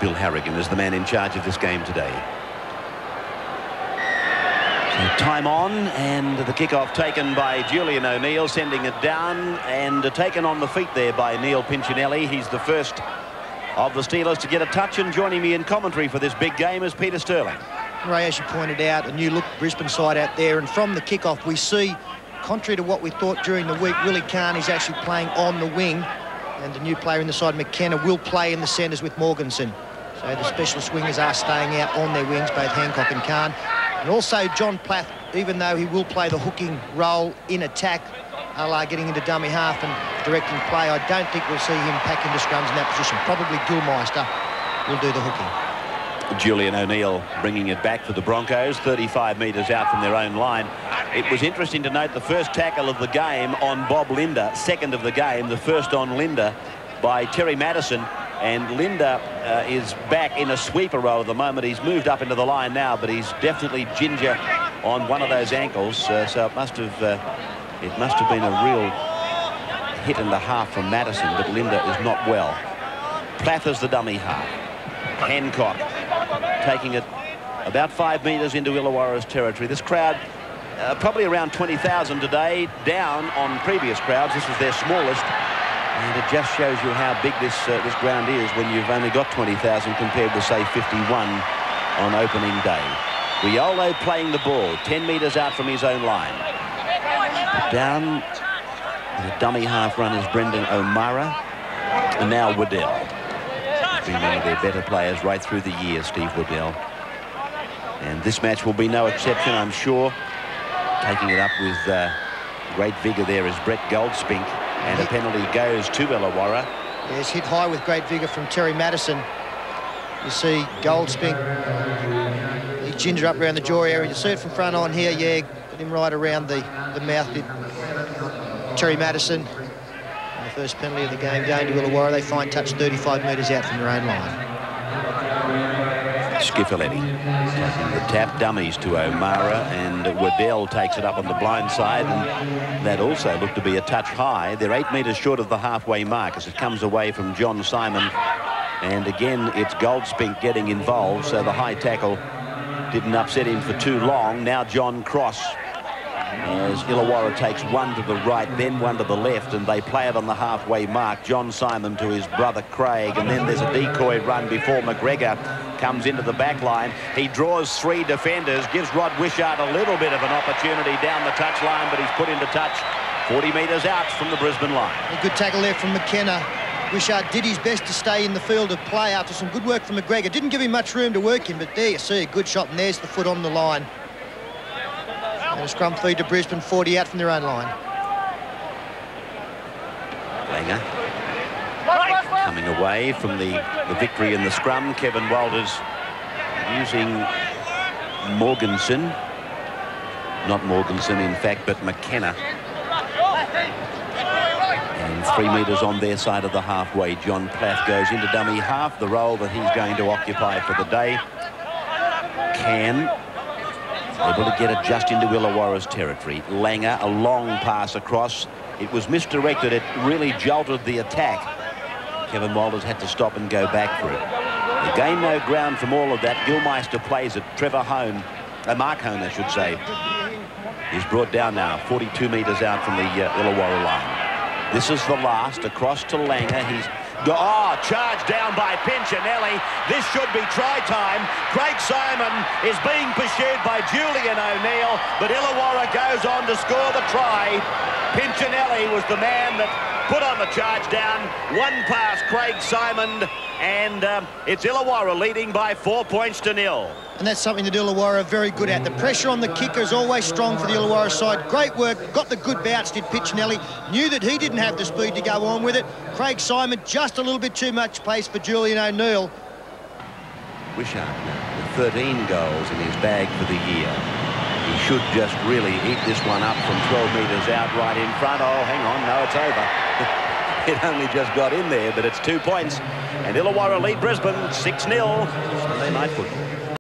Bill Harrigan is the man in charge of this game today. So time on, and the kickoff taken by Julian O'Neill, sending it down, and taken on the feet there by Neil Pinchinelli. He's the first of the Steelers to get a touch, and joining me in commentary for this big game is Peter Sterling. Ray, as you pointed out, a new look Brisbane side out there, and from the kickoff we see, contrary to what we thought during the week, Willie Kahn is actually playing on the wing, and the new player in the side, McKenna, will play in the centres with Morganson. So the specialist wingers are staying out on their wings, both Hancock and Kahn. And also John Plath, even though he will play the hooking role in attack, a la getting into dummy half and directing play, I don't think we'll see him pack into scrums in that position. Probably Gilmeister will do the hooking. Julian O'Neill bringing it back for the Broncos, 35 metres out from their own line. It was interesting to note the first tackle of the game on Bob Linder, second of the game, the first on Linder by Terry Madison. And Linder is back in a sweeper role at the moment. He's moved up into the line now, but he's definitely ginger on one of those ankles. So it must have been a real hit and a half from Madison, but Linder is not well. Plath is the dummy half. Hancock taking it about 5 metres into Illawarra's territory. This crowd, probably around 20,000 today, down on previous crowds. This is their smallest. And it just shows you how big this ground is when you've only got 20,000 compared with, say, 51 on opening day. Riolo playing the ball, 10 metres out from his own line. Down the dummy half runners, Brendan O'Mara, and now Waddell. He's been one of their better players right through the year, Steve Waddell. And this match will be no exception, I'm sure. Taking it up with great vigour there is Brett Goldspink. And a penalty goes to Illawarra. Yes, hit high with great vigour from Terry Madison. You see Goldspink, he ginger up around the jaw area. You see it from front on here, yeah, got him right around the mouth, did Terry Madison. And the first penalty of the game going to Illawarra. They find touch 35 metres out from their own line. Schiffoletti taking the tap, dummies to O'Mara, and Waddell takes it up on the blind side, and that also looked to be a touch high. They're 8 metres short of the halfway mark as it comes away from John Simon, and again it's Goldspink getting involved, so the high tackle didn't upset him for too long. Now John Cross, as Illawarra takes one to the right, then one to the left, and they play it on the halfway mark. John Simon to his brother Craig, and then there's a decoy run before McGregor comes into the back line. He draws 3 defenders, gives Rod Wishart a little bit of an opportunity down the touch line, but he's put into touch 40 metres out from the Brisbane line. A good tackle there from McKenna. Wishart did his best to stay in the field of play after some good work from McGregor. Didn't give him much room to work in, but there you see a good shot, and there's the foot on the line. And a scrum feed to Brisbane, 40 out from their own line. Langer coming away from the victory in the scrum. Kevin Walters using Morganson. Not Morganson, in fact, but McKenna. And 3 metres on their side of the halfway. John Plath goes into dummy half, the role that he's going to occupy for the day. Able to get it just into Illawarra's territory. Langer, a long pass across. It was misdirected. It really jolted the attack. Kevin Walters had to stop and go back for it. They gain no ground from all of that. Gilmeister plays it. Trevor Hone, Mark Hone, I should say, is brought down now, 42 metres out from the Illawarra line. This is the last, across to Langer. He's charged down by Pinchinelli. This should be try time. Craig Simon is being pursued by Julian O'Neill, but Illawarra goes on to score the try. Pinchinelli was the man that put on the charge down. One past Craig Simon, and it's Illawarra leading by 4 points to 0. And that's something that Illawarra are very good at. The pressure on the kicker is always strong for the Illawarra side. Great work, got the good bounce, did Pinchinelli. Knew that he didn't have the speed to go on with it. Craig Simon, just a little bit too much pace for Julian O'Neill. Wishart with 13 goals in his bag for the year. He should just really eat this one up from 12 metres out right in front. Oh, hang on, no, it's over. It only just got in there, but it's 2 points. And Illawarra lead Brisbane 6-0. Sunday night football.